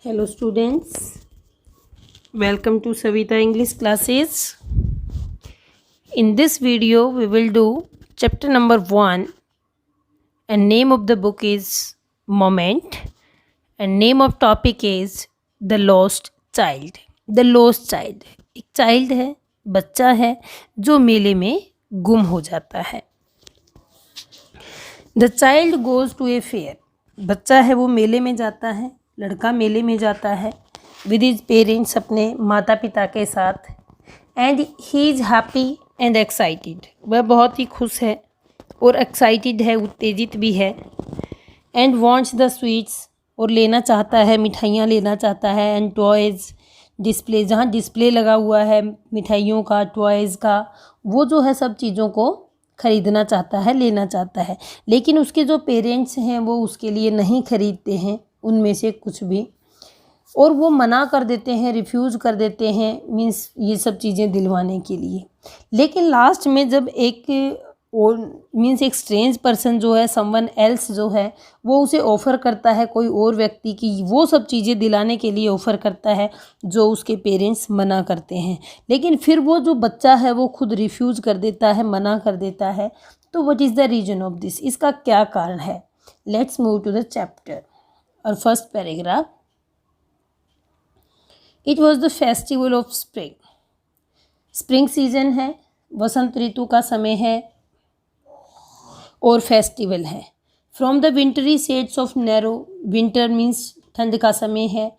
Hello students, welcome to Savita English classes. In this video we will do chapter number 1 and name of the book is Moment and name of topic is The Lost Child. The Lost Child एक child है, बच्चा है जो मेले में गुम हो जाता है. The child goes to a fair. बच्चा है वो मेले में जाता है, लड़का मेले में जाता है विद हिज पेरेंट्स अपने माता पिता के साथ. And he is happy and excited. वह बहुत ही खुश है और एक्साइटेड है, उत्तेजित भी है. And wants the sweets. और लेना चाहता है, मिठाइयाँ लेना चाहता है. एंड टॉयज़ डिस्प्ले, जहाँ डिस्प्ले लगा हुआ है मिठाइयों का, टॉयज़ का, वो जो है सब चीज़ों को ख़रीदना चाहता है, लेना चाहता है. लेकिन उसके जो पेरेंट्स हैं वो उसके लिए नहीं ख़रीदते हैं उनमें से कुछ भी, और वो मना कर देते हैं, रिफ्यूज़ कर देते हैं, मीन्स ये सब चीज़ें दिलवाने के लिए. लेकिन लास्ट में जब एक और मीन्स एक स्ट्रेंज पर्सन जो है, समवन एल्स जो है, वो उसे ऑफ़र करता है, कोई और व्यक्ति की वो सब चीज़ें दिलाने के लिए ऑफ़र करता है जो उसके पेरेंट्स मना करते हैं. लेकिन फिर वो जो बच्चा है वो खुद रिफ्यूज़ कर देता है, मना कर देता है. तो what is the reason of this, इसका क्या कारण है? Let's move to the chapter और first paragraph. It was the festival of spring. Spring season है, वसंत ऋतु का समय है और फेस्टिवल है. From the wintry shades of narrow. Winter means ठंड का समय है,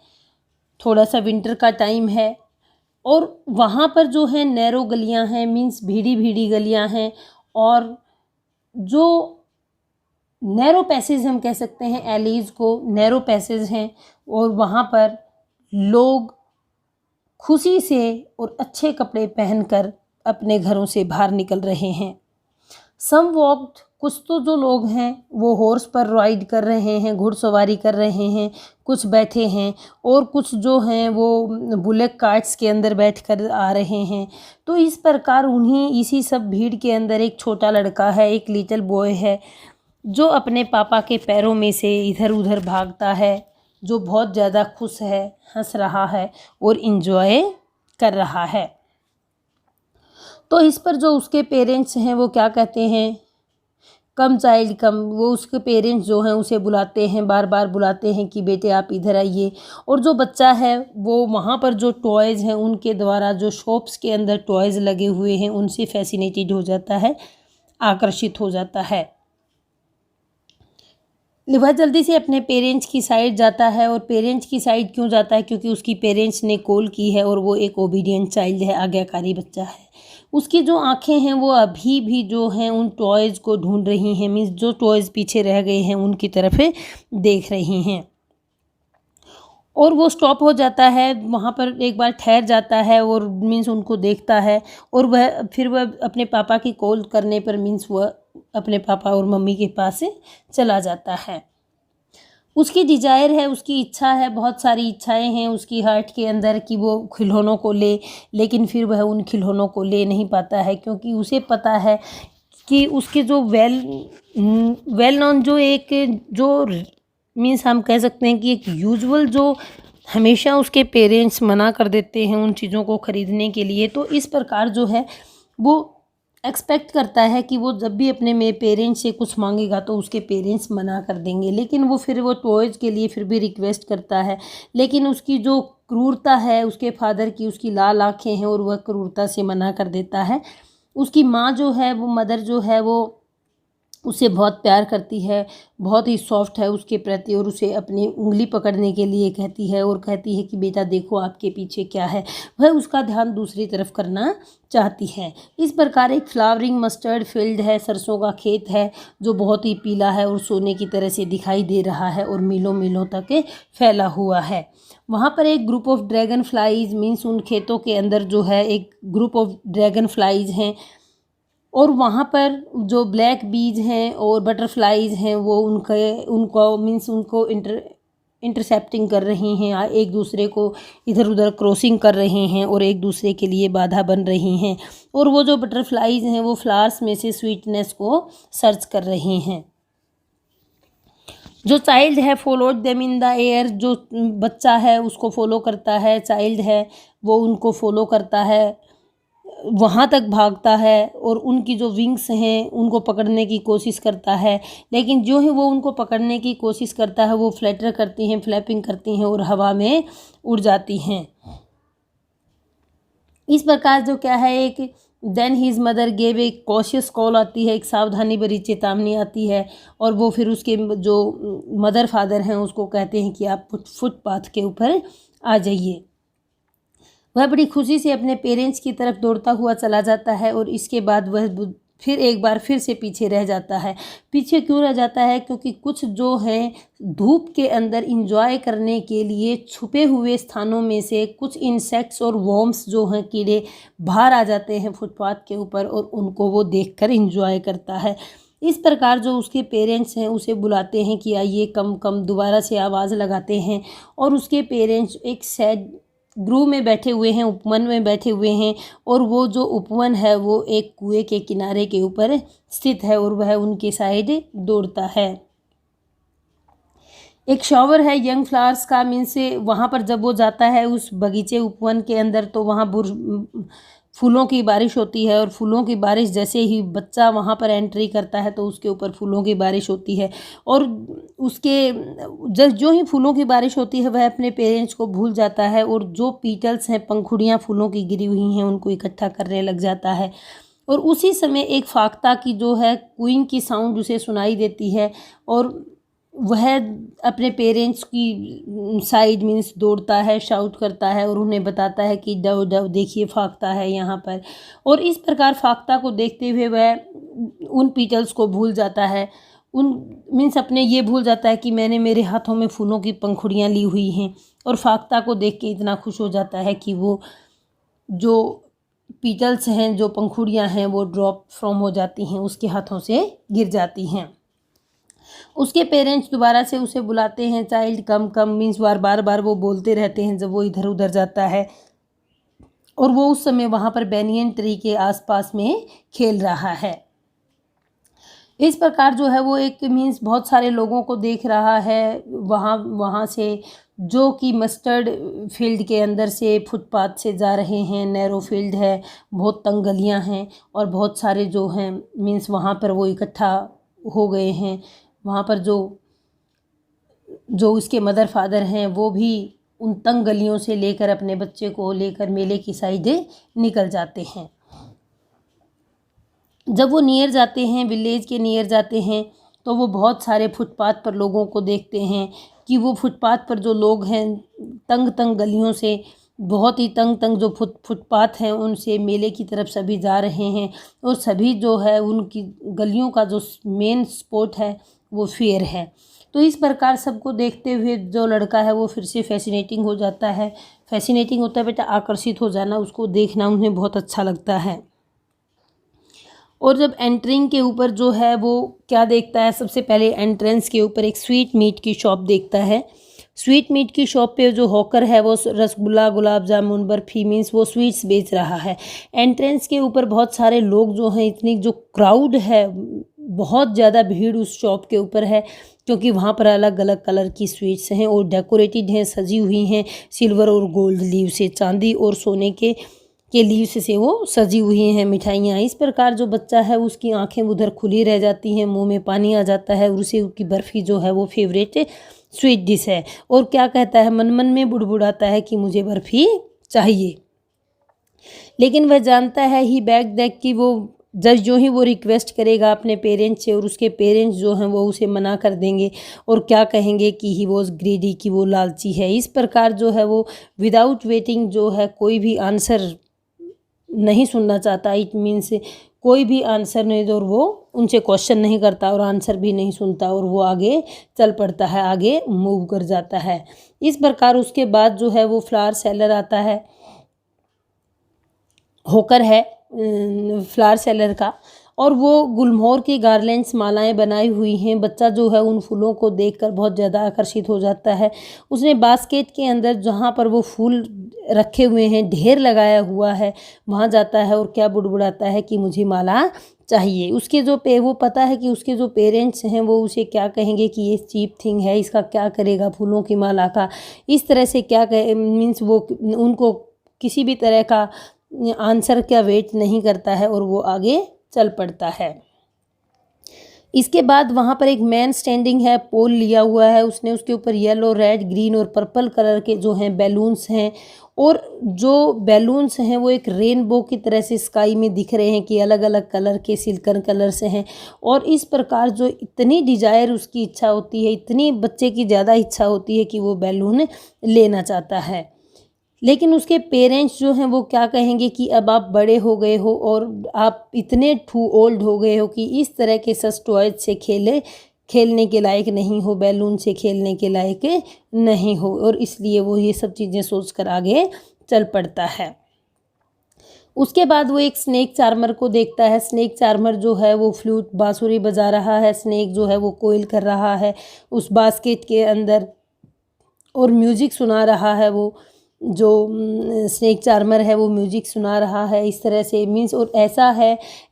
थोड़ा सा विंटर का टाइम है. और वहाँ पर जो है नैरो गलियाँ हैं, मीन्स भीड़ी भीड़ी गलियाँ हैं. और जो नैरो पैसेज हम कह सकते हैं, एलीज को नैरो पैसेज हैं. और वहाँ पर लोग खुशी से और अच्छे कपड़े पहनकर अपने घरों से बाहर निकल रहे हैं. सम वॉक्ड. कुछ तो जो लोग हैं वो हॉर्स पर राइड कर रहे हैं, घुड़सवारी कर रहे हैं. कुछ बैठे हैं और कुछ जो हैं वो बुलेट कार्ट्स के अंदर बैठकर आ रहे हैं. तो इस प्रकार इसी सब भीड़ के अंदर एक छोटा लड़का है, एक लिटिल बॉय है जो अपने पापा के पैरों में से इधर उधर भागता है, जो बहुत ज़्यादा खुश है, हंस रहा है और इन्जॉय कर रहा है. तो इस पर जो उसके पेरेंट्स हैं वो क्या कहते हैं, कम चाइल्ड कम. वो उसके पेरेंट्स जो हैं उसे बुलाते हैं, बार बार बुलाते हैं कि बेटे आप इधर आइए. और जो बच्चा है वो वहाँ पर जो टॉयज़ हैं उनके द्वारा, जो शॉप्स के अंदर टॉयज़ लगे हुए हैं उनसे फैसिनेटेड हो जाता है, आकर्षित हो जाता है. वह जल्दी से अपने पेरेंट्स की साइड जाता है. और पेरेंट्स की साइड क्यों जाता है? क्योंकि उसकी पेरेंट्स ने कॉल की है और वो एक ओबीडियंट चाइल्ड है, आज्ञाकारी बच्चा है. उसकी जो आंखें हैं वो अभी भी जो हैं उन टॉयज़ को ढूंढ रही हैं, मीन्स जो टॉयज़ पीछे रह गए हैं उनकी तरफ देख रही हैं. और वो स्टॉप हो जाता है, वहाँ पर एक बार ठहर जाता है और मीन्स उनको देखता है. और वह अपने पापा की कॉल करने पर मीन्स वह अपने पापा और मम्मी के पास चला जाता है. उसकी डिज़ायर है, उसकी इच्छा है, बहुत सारी इच्छाएं हैं उसकी हार्ट के अंदर कि वो खिलौनों को ले. लेकिन फिर वह उन खिलौनों को ले नहीं पाता है क्योंकि उसे पता है कि उसके जो वेल नॉन जो एक जो मीन्स हम कह सकते हैं कि एक यूजुअल जो हमेशा उसके पेरेंट्स मना कर देते हैं उन चीज़ों को ख़रीदने के लिए. तो इस प्रकार जो है वो एक्सपेक्ट करता है कि वो जब भी अपने में पेरेंट्स से कुछ मांगेगा तो उसके पेरेंट्स मना कर देंगे. लेकिन वो फिर वो टॉयज़ के लिए फिर भी रिक्वेस्ट करता है. लेकिन उसकी जो क्रूरता है उसके फादर की, उसकी लाल आँखें हैं और वह क्रूरता से मना कर देता है. उसकी माँ जो है वो मदर जो है वो उसे बहुत प्यार करती है, बहुत ही सॉफ्ट है उसके प्रति और उसे अपनी उंगली पकड़ने के लिए कहती है और कहती है कि बेटा देखो आपके पीछे क्या है. वह उसका ध्यान दूसरी तरफ करना चाहती है. इस प्रकार एक फ्लावरिंग मस्टर्ड फील्ड है, सरसों का खेत है जो बहुत ही पीला है और सोने की तरह से दिखाई दे रहा है और मीलों मीलों तक फैला हुआ है. वहाँ पर एक group of dragon flies, means उन खेतों के अंदर जो है एक ग्रुप ऑफ ड्रैगन फ्लाइज हैं. और वहाँ पर जो ब्लैक बीज हैं और बटरफ्लाइज हैं वो उनको मीन्स उनको इंटरसेप्टिंग कर रही हैं, एक दूसरे को इधर उधर क्रॉसिंग कर रहे हैं और एक दूसरे के लिए बाधा बन रही हैं. और वो जो बटरफ्लाइज हैं वो फ्लावर्स में से स्वीटनेस को सर्च कर रही हैं. जो चाइल्ड है followed them in the air, जो बच्चा है उसको फॉलो करता है, चाइल्ड है वो उनको फॉलो करता है, वहाँ तक भागता है और उनकी जो विंग्स हैं उनको पकड़ने की कोशिश करता है। लेकिन जो ही वो उनको पकड़ने की कोशिश करता है वो फ्लैटर करती हैं, फ्लैपिंग करती हैं और हवा में उड़ जाती हैं। इस प्रकार जो क्या है, एक देन हीज मदर गेव एक कॉशियस कॉल आती है, एक सावधानी भरी चेतावनी आती है और वो फिर उसके जो मदर फादर हैं उसको कहते हैं कि आप फुटपाथ के ऊपर आ जाइए। वह बड़ी खुशी से अपने पेरेंट्स की तरफ दौड़ता हुआ चला जाता है और इसके बाद वह फिर एक बार फिर से पीछे रह जाता है। पीछे क्यों रह जाता है? क्योंकि कुछ जो हैं धूप के अंदर इंजॉय करने के लिए छुपे हुए स्थानों में से कुछ इंसेक्ट्स और वॉर्म्स जो हैं, कीड़े बाहर आ जाते हैं फुटपाथ के ऊपर और उनको वो देखकर इंजॉय करता है। इस प्रकार जो उसके पेरेंट्स हैं उसे बुलाते हैं कि आइए, कम कम, दोबारा से आवाज़ लगाते हैं और उसके पेरेंट्स एक सैड गृह में बैठे हुए हैं, उपवन में बैठे हुए हैं और वो जो उपवन है वो एक कुएं के किनारे के ऊपर स्थित है और वह उनके साइड दौड़ता है। एक शॉवर है यंग फ्लावर्स का, मीन्स वहाँ पर जब वो जाता है उस बगीचे उपवन के अंदर तो वहाँ फूलों की बारिश होती है और फूलों की बारिश जैसे ही बच्चा वहाँ पर एंट्री करता है तो उसके ऊपर फूलों की बारिश होती है और उसके जो ही फूलों की बारिश होती है वह अपने पेरेंट्स को भूल जाता है और जो पीटल्स हैं, पंखुड़ियाँ फूलों की गिरी हुई हैं, उनको इकट्ठा करने लग जाता है। और उसी समय एक फाख्ता की जो है क्वीन की साउंड उसे सुनाई देती है और वह अपने पेरेंट्स की साइड मीन्स दौड़ता है, शाउट करता है और उन्हें बताता है कि डव डव देखिए फाख्ता है यहाँ पर। और इस प्रकार फाख्ता को देखते हुए वह उन पीटल्स को भूल जाता है, उन मीन्स अपने ये भूल जाता है कि मैंने मेरे हाथों में फूलों की पंखुड़ियाँ ली हुई हैं और फाख्ता को देख के इतना खुश हो जाता है कि वो जो पीटल्स हैं, जो पंखुड़ियाँ हैं, वो ड्रॉप फ्रॉम हो जाती हैं, उसके हाथों से गिर जाती हैं। उसके पेरेंट्स दोबारा से उसे बुलाते हैं, चाइल्ड कम कम, मीन्स बार बार वो बोलते रहते हैं जब वो इधर उधर जाता है और वो उस समय वहाँ पर बैनियन ट्री के आसपास में खेल रहा है। इस प्रकार जो है वो एक मीन्स बहुत सारे लोगों को देख रहा है वहाँ से, जो कि मस्टर्ड फील्ड के अंदर से फुटपाथ से जा रहे हैं। नैरो फील्ड है, बहुत तंग गलियाँ हैं और बहुत सारे जो हैं मीन्स वहाँ पर वो इकट्ठा हो गए हैं। वहाँ पर जो उसके मदर फादर हैं वो भी उन तंग गलियों से लेकर अपने बच्चे को लेकर मेले की साइड निकल जाते हैं। जब वो नियर जाते हैं, विलेज के नियर जाते हैं, तो वो बहुत सारे फुटपाथ पर लोगों को देखते हैं कि वो फुटपाथ पर जो लोग हैं तंग तंग गलियों से, बहुत ही तंग तंग जो फुटपाथ हैं उनसे मेले की तरफ सभी जा रहे हैं और सभी जो है उनकी गलियों का जो मेन स्पॉट है वो फेयर है। तो इस प्रकार सबको देखते हुए जो लड़का है वो फिर से फैसिनेटिंग हो जाता है। फैसिनेटिंग होता है बेटा, आकर्षित हो जाना, उसको देखना उन्हें बहुत अच्छा लगता है। और जब एंट्रिंग के ऊपर जो है वो क्या देखता है, सबसे पहले एंट्रेंस के ऊपर एक स्वीट मीट की शॉप देखता है। स्वीट मीट की शॉप पे जो हॉकर है वो रसगुल्ला, गुलाब जामुन, बर्फी मीन्स वो स्वीट्स बेच रहा है। एंट्रेंस के ऊपर बहुत सारे लोग जो हैं, इतनी जो क्राउड है, बहुत ज़्यादा भीड़ उस शॉप के ऊपर है क्योंकि वहाँ पर अलग अलग कलर की स्वीट्स हैं और डेकोरेटेड हैं, सजी हुई हैं सिल्वर और गोल्ड लीव से, चांदी और सोने के लीव्स से वो सजी हुई हैं मिठाइयाँ। इस प्रकार जो बच्चा है उसकी आंखें उधर खुली रह जाती हैं, मुंह में पानी आ जाता है और उसे उसकी बर्फ़ी जो है वो फेवरेट स्वीट डिश है और क्या कहता है, मन मन में बुड़बुड़ाता है कि मुझे बर्फ़ी चाहिए। लेकिन वह जानता है ही बैक दैक कि वो जज जो ही वो रिक्वेस्ट करेगा अपने पेरेंट्स से और उसके पेरेंट्स जो हैं वो उसे मना कर देंगे और क्या कहेंगे कि ही वॉज ग्रीडी, कि वो लालची है। इस प्रकार जो है वो विदाउट वेटिंग जो है कोई भी आंसर नहीं सुनना चाहता। इट मीन्स कोई भी आंसर नहीं दो और वो उनसे क्वेश्चन नहीं करता और आंसर भी नहीं सुनता और वो आगे चल पड़ता है, आगे मूव कर जाता है। इस प्रकार उसके बाद जो है वो फ्लावर सेलर आता है, होकर है फ्लावर सेलर का, और वो गुलमोहर की गार्लैंड्स, मालाएं बनाई हुई हैं। बच्चा जो है उन फूलों को देखकर बहुत ज़्यादा आकर्षित हो जाता है। उसने बास्केट के अंदर जहाँ पर वो फूल रखे हुए हैं, ढेर लगाया हुआ है, वहाँ जाता है और क्या बुड़बुड़ाता है कि मुझे माला चाहिए। उसके जो पे वो पता है कि उसके जो पेरेंट्स हैं वो उसे क्या कहेंगे कि ये चीप थिंग है, इसका क्या करेगा फूलों की माला का, इस तरह से क्या कहे मीन्स वो उनको किसी भी तरह का आंसर का वेट नहीं करता है और वो आगे चल पड़ता है। इसके बाद वहाँ पर एक मैन स्टैंडिंग है, पोल लिया हुआ है उसने, उसके ऊपर येलो, रेड, ग्रीन और पर्पल कलर के जो हैं बैलून्स हैं, और जो बैलून्स हैं वो एक रेनबो की तरह से स्काई में दिख रहे हैं कि अलग अलग कलर के सिल्कन कलर से हैं। और इस प्रकार जो इतनी डिजायर उसकी इच्छा होती है, इतनी बच्चे की ज़्यादा इच्छा होती है कि वो बैलून लेना चाहता है, लेकिन उसके पेरेंट्स जो हैं वो क्या कहेंगे कि अब आप बड़े हो गए हो और आप इतने टू ओल्ड हो गए हो कि इस तरह के सच टॉयज से खेलने के लायक नहीं हो, बैलून से खेलने के लायक नहीं हो, और इसलिए वो ये सब चीज़ें सोचकर आगे चल पड़ता है। उसके बाद वो एक स्नेक चार्मर को देखता है। स्नेक चार्मर जो है वो फ्लूट बांसुरी बजा रहा है, स्नेक जो है वो कोयल कर रहा है उस बास्केट के अंदर और म्यूजिक सुना रहा है। वो जो स्नेक चार्मर है वो म्यूजिक सुना रहा है इस तरह से मीन्स, और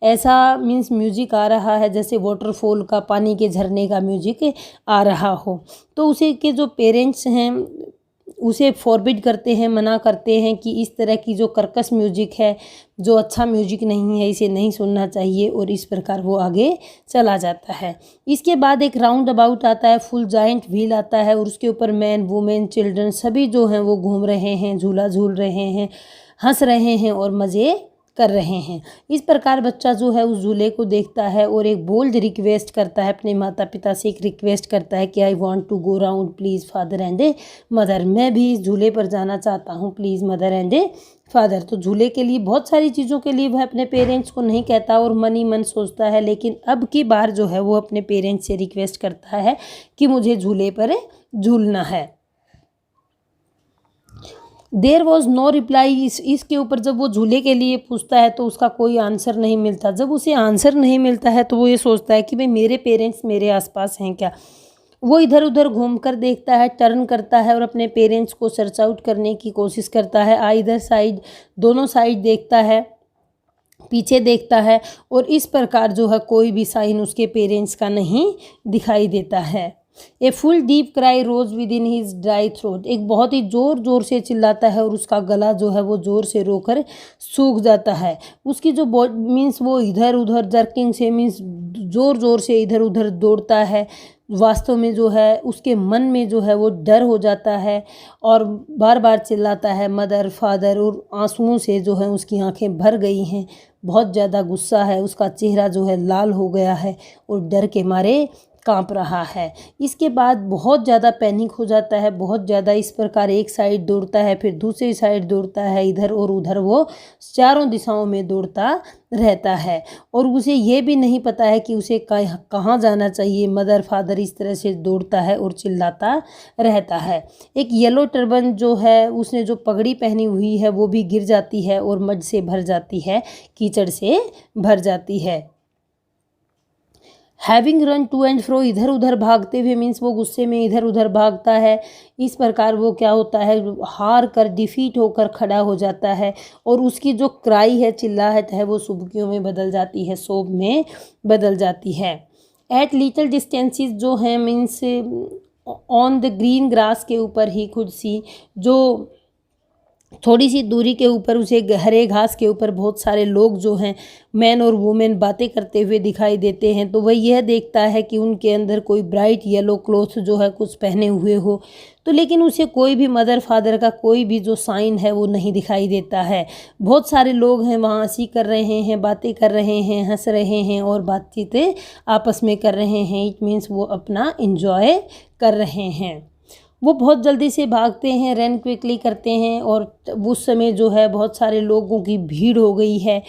ऐसा मीन्स म्यूजिक आ रहा है जैसे वाटरफॉल का, पानी के झरने का म्यूजिक आ रहा हो। तो उसे के जो पेरेंट्स हैं उसे फॉरबिड करते हैं, मना करते हैं कि इस तरह की जो कर्कश म्यूजिक है, जो अच्छा म्यूजिक नहीं है, इसे नहीं सुनना चाहिए, और इस प्रकार वो आगे चला जाता है। इसके बाद एक राउंड अबाउट आता है, फुल जाइंट व्हील आता है और उसके ऊपर मैन, वुमेन, चिल्ड्रन सभी जो हैं वो घूम रहे हैं, झूला झूल रहे हैं, हंस रहे हैं और मज़े कर रहे हैं। इस प्रकार बच्चा जो है उस झूले को देखता है और एक बोल्ड रिक्वेस्ट करता है, अपने माता पिता से एक रिक्वेस्ट करता है कि I want to go round please father and mother, मैं भी इस झूले पर जाना चाहता हूँ प्लीज़ मदर एंड फादर। तो झूले के लिए, बहुत सारी चीज़ों के लिए वह अपने पेरेंट्स को नहीं कहता और मन ही मन सोचता है, लेकिन अब की बार जो है वो अपने पेरेंट्स से रिक्वेस्ट करता है कि मुझे झूले पर झूलना है। There was no reply. इसके ऊपर जब वो झूले के लिए पूछता है तो उसका कोई आंसर नहीं मिलता। जब उसे आंसर नहीं मिलता है तो वो ये सोचता है कि भाई मेरे पेरेंट्स मेरे आसपास हैं क्या। वो इधर उधर घूमकर देखता है, टर्न करता है और अपने पेरेंट्स को सर्च आउट करने की कोशिश करता है। आइदर साइड, दोनों साइड देखता है, पीछे देखता है, और इस प्रकार जो है कोई भी साइन उसके पेरेंट्स का नहीं दिखाई देता है। A full deep cry rose within his dry throat. एक बहुत ही जोर जोर से चिल्लाता है और उसका गला जो है वो जोर से रोकर सूख जाता है। उसकी जो मीन्स वो इधर उधर जर्किंग से मीन्स जोर जोर से इधर उधर दौड़ता है। वास्तव में जो है उसके मन में जो है वो डर हो जाता है और बार बार चिल्लाता है मदर फादर, और आंसुओं से जो है उसकी आंखें भर गई हैं। बहुत ज़्यादा गुस्सा है, उसका चेहरा जो है लाल हो गया है और डर के मारे कांप रहा है। इसके बाद बहुत ज़्यादा पैनिक हो जाता है, बहुत ज़्यादा इस प्रकार एक साइड दौड़ता है, फिर दूसरी साइड दौड़ता है, इधर और उधर वो चारों दिशाओं में दौड़ता रहता है और उसे ये भी नहीं पता है कि उसे कहाँ जाना चाहिए। मदर फादर इस तरह से दौड़ता है और चिल्लाता रहता है। एक येलो टर्बन जो है, उसने जो पगड़ी पहनी हुई है वो भी गिर जाती है और मड से भर जाती है, कीचड़ से भर जाती है। Having run to and fro, इधर उधर भागते हुए मीन्स वो गुस्से में इधर उधर भागता है। इस प्रकार वो क्या होता है, हार कर डिफीट होकर खड़ा हो जाता है और उसकी जो क्राई है, चिल्लाहट है, वो सुबकियों में बदल जाती है, सोब में बदल जाती है। एट लिटिल डिस्टेंसेस जो है means on the green grass के ऊपर ही खुद सी, जो थोड़ी सी दूरी के ऊपर उसे हरे घास के ऊपर बहुत सारे लोग जो हैं मैन और वुमेन बातें करते हुए दिखाई देते हैं। तो वह यह देखता है कि उनके अंदर कोई ब्राइट येलो क्लॉथ जो है कुछ पहने हुए हो, तो लेकिन उसे कोई भी मदर फादर का कोई भी जो साइन है वो नहीं दिखाई देता है। बहुत सारे लोग हैं वहाँ, हंसी कर रहे हैं, बातें कर रहे हैं, हंस रहे हैं और बातचीतें आपस में कर रहे हैं। इट मीन्स वो अपना इंजॉय कर रहे हैं। वो बहुत जल्दी से भागते हैं, रन क्विकली करते हैं और उस समय जो है बहुत सारे लोगों की भीड़ हो गई है।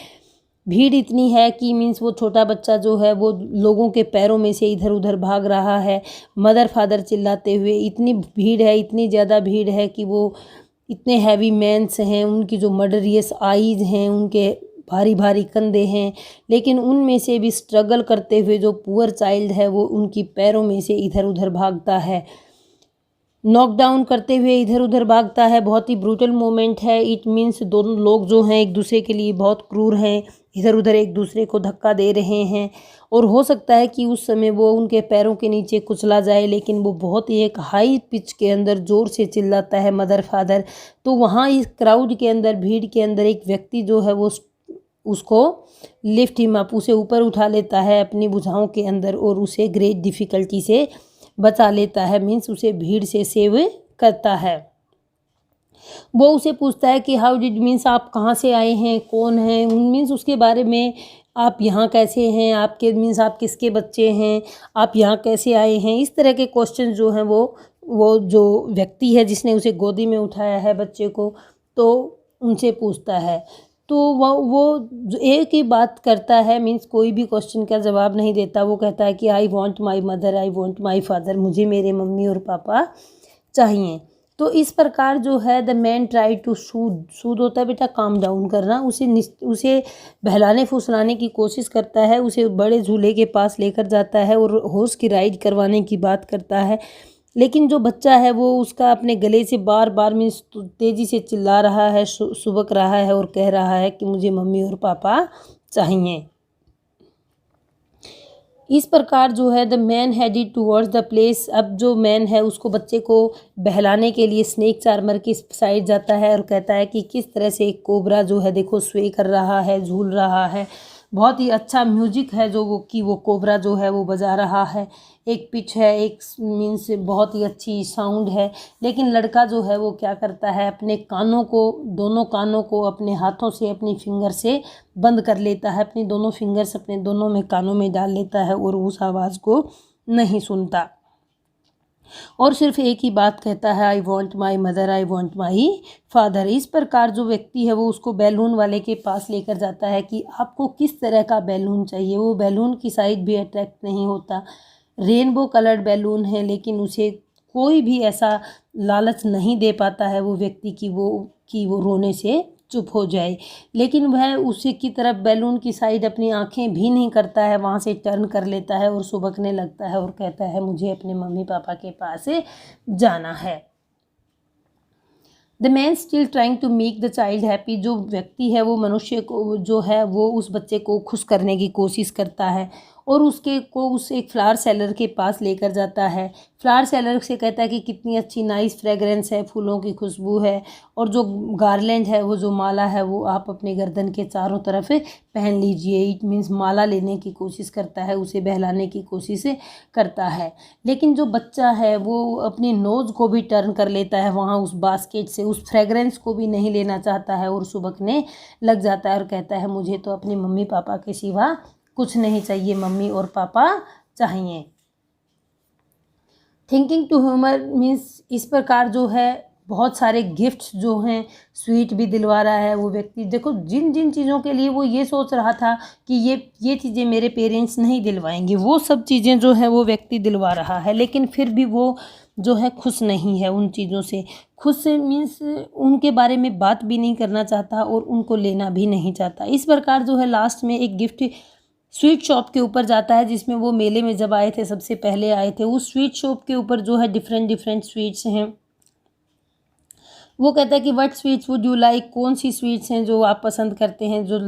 भीड़ इतनी है कि मीन्स वो छोटा बच्चा जो है वो लोगों के पैरों में से इधर उधर भाग रहा है, मदर फादर चिल्लाते हुए। इतनी भीड़ है, इतनी ज़्यादा भीड़ है कि वो इतने हैवी मैन्स हैं, उनकी जो मर्डरियस आईज हैं, उनके भारी भारी कंधे हैं, लेकिन उनमें से भी स्ट्रगल करते हुए जो पुअर चाइल्ड है वो उनकी पैरों में से इधर उधर भागता है, नॉकडाउन करते हुए इधर उधर भागता है। बहुत ही ब्रूटल मोमेंट है। इट मीन्स दोनों लोग जो हैं एक दूसरे के लिए बहुत क्रूर हैं, इधर उधर एक दूसरे को धक्का दे रहे हैं और हो सकता है कि उस समय वो उनके पैरों के नीचे कुचला जाए, लेकिन वो बहुत ही एक हाई पिच के अंदर ज़ोर से चिल्लाता है मदर फादर। तो वहाँ इस क्राउड के अंदर, भीड़ के अंदर एक व्यक्ति जो है वो उसको लिफ्ट हिम अप, उसे ऊपर उठा लेता है अपनी भुजाओं के अंदर और उसे ग्रेट डिफ़िकल्टी से बचा लेता है, मीन्स उसे भीड़ से सेव करता है। वो उसे पूछता है कि हाउ डिड, मीन्स आप कहाँ से आए हैं, कौन हैं, मीन्स उसके बारे में, आप यहाँ कैसे हैं, आपके मीन्स आप किसके बच्चे हैं, आप यहाँ कैसे आए हैं, इस तरह के क्वेश्चन जो हैं वो जो व्यक्ति है जिसने उसे गोदी में उठाया है बच्चे को, तो उनसे पूछता है। तो वो एक ही बात करता है, मीन्स कोई भी क्वेश्चन का जवाब नहीं देता। वो कहता है कि I want my mother, I want my father, मुझे मेरे मम्मी और पापा चाहिए। तो इस प्रकार जो है the man try to soothe होता है बेटा काम डाउन करना, उसे बहलाने फुसलाने की कोशिश करता है, उसे बड़े झूले के पास लेकर जाता है और हॉर्स की राइड करवाने की बात करता है। लेकिन जो बच्चा है वो उसका अपने गले से बार बार मीन्स तेज़ी से चिल्ला रहा है, सुबक रहा है और कह रहा है कि मुझे मम्मी और पापा चाहिए। इस प्रकार जो है the man headed towards the place, अब जो मैन है उसको बच्चे को बहलाने के लिए स्नेक चार्मर की साइड जाता है और कहता है कि किस तरह से एक कोबरा जो है देखो स्वे कर रहा है, झूल रहा है, बहुत ही अच्छा म्यूजिक है जो वो कोबरा जो है वो बजा रहा है, एक पिच है, एक मीन्स बहुत ही अच्छी साउंड है। लेकिन लड़का जो है वो क्या करता है, अपने कानों को, दोनों कानों को अपने हाथों से, अपनी फिंगर से बंद कर लेता है, अपनी दोनों फिंगर्स अपने दोनों में कानों में डाल लेता है और उस आवाज़ को नहीं सुनता और सिर्फ एक ही बात कहता है, I want my mother, I want my father. इस प्रकार जो व्यक्ति है वो उसको बैलून वाले के पास लेकर जाता है कि आपको किस तरह का बैलून चाहिए। वो बैलून की साइड भी अट्रैक्ट नहीं होता, रेनबो कलर्ड बैलून है, लेकिन उसे कोई भी ऐसा लालच नहीं दे पाता है वो व्यक्ति की वो रोने से चुप हो जाए। लेकिन वह उसी की तरफ बैलून की साइड अपनी आंखें भी नहीं करता है, वहाँ से टर्न कर लेता है और सुबकने लगता है और कहता है मुझे अपने मम्मी पापा के पास जाना है। The man still trying to make the child happy, जो व्यक्ति है वो मनुष्य को जो है वो उस बच्चे को खुश करने की कोशिश करता है और उस एक फ्लावर सेलर के पास लेकर जाता है। फ्लावर सेलर से कहता है कि कितनी अच्छी नाइस फ्रेगरेंस है, फूलों की खुशबू है और जो गार्लैंड है, वो जो माला है वो आप अपने गर्दन के चारों तरफ पहन लीजिए। इट मीन्स माला लेने की कोशिश करता है, उसे बहलाने की कोशिश करता है। लेकिन जो बच्चा है वो अपनी नोज़ को भी टर्न कर लेता है वहाँ उस बास्केट से, उस फ्रेगरेंस को भी नहीं लेना चाहता है और सुबकने लग जाता है और कहता है मुझे तो अपने मम्मी पापा के सिवा कुछ नहीं चाहिए, मम्मी और पापा चाहिए। थिंकिंग टू ह्यूमर मीन्स इस प्रकार जो है बहुत सारे गिफ्ट्स जो हैं, स्वीट भी दिलवा रहा है वो व्यक्ति। देखो जिन जिन चीज़ों के लिए वो ये सोच रहा था कि ये चीज़ें मेरे पेरेंट्स नहीं दिलवाएंगे, वो सब चीज़ें जो है वो व्यक्ति दिलवा रहा है, लेकिन फिर भी वो जो है खुश नहीं है उन चीज़ों से। खुश मीन्स उनके बारे में बात भी नहीं करना चाहता और उनको लेना भी नहीं चाहता। इस प्रकार जो है लास्ट में एक गिफ्ट स्वीट शॉप के ऊपर जाता है, जिसमें वो मेले में जब आए थे सबसे पहले आए थे। उस स्वीट शॉप के ऊपर जो है डिफरेंट स्वीट्स हैं। वो कहता है कि what sweets would you like, कौन सी स्वीट्स हैं जो आप पसंद करते हैं। जो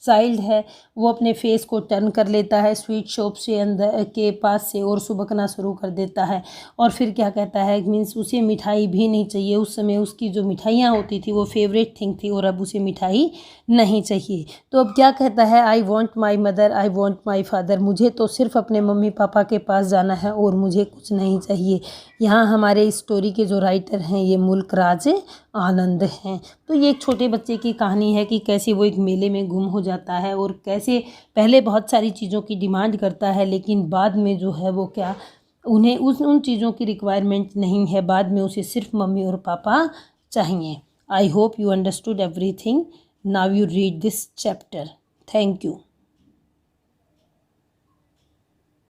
चाइल्ड है वो अपने फेस को टर्न कर लेता है स्वीट शॉप से अंदर के पास से और सुबकना शुरू कर देता है और फिर क्या कहता है, मीन्स उसे मिठाई भी नहीं चाहिए। उस समय उसकी जो मिठाइयाँ होती थी वो फेवरेट थिंग थी और अब उसे मिठाई नहीं चाहिए। तो अब क्या कहता है, I want my mother, I want my father, मुझे तो सिर्फ अपने मम्मी पापा के पास जाना है और मुझे कुछ नहीं चाहिए। यहाँ हमारे इस स्टोरी के जो राइटर हैं ये मुल्क राज आनंद हैं। तो ये एक छोटे बच्चे की कहानी है कि कैसे वो एक मेले में गुम हो जाता है और कैसे पहले बहुत सारी चीज़ों की डिमांड करता है, लेकिन बाद में जो है वो क्या उन्हें उन चीज़ों की रिक्वायरमेंट नहीं है, बाद में उसे सिर्फ मम्मी और पापा चाहिए। I hope you understood everything. Now you read this chapter. Thank you.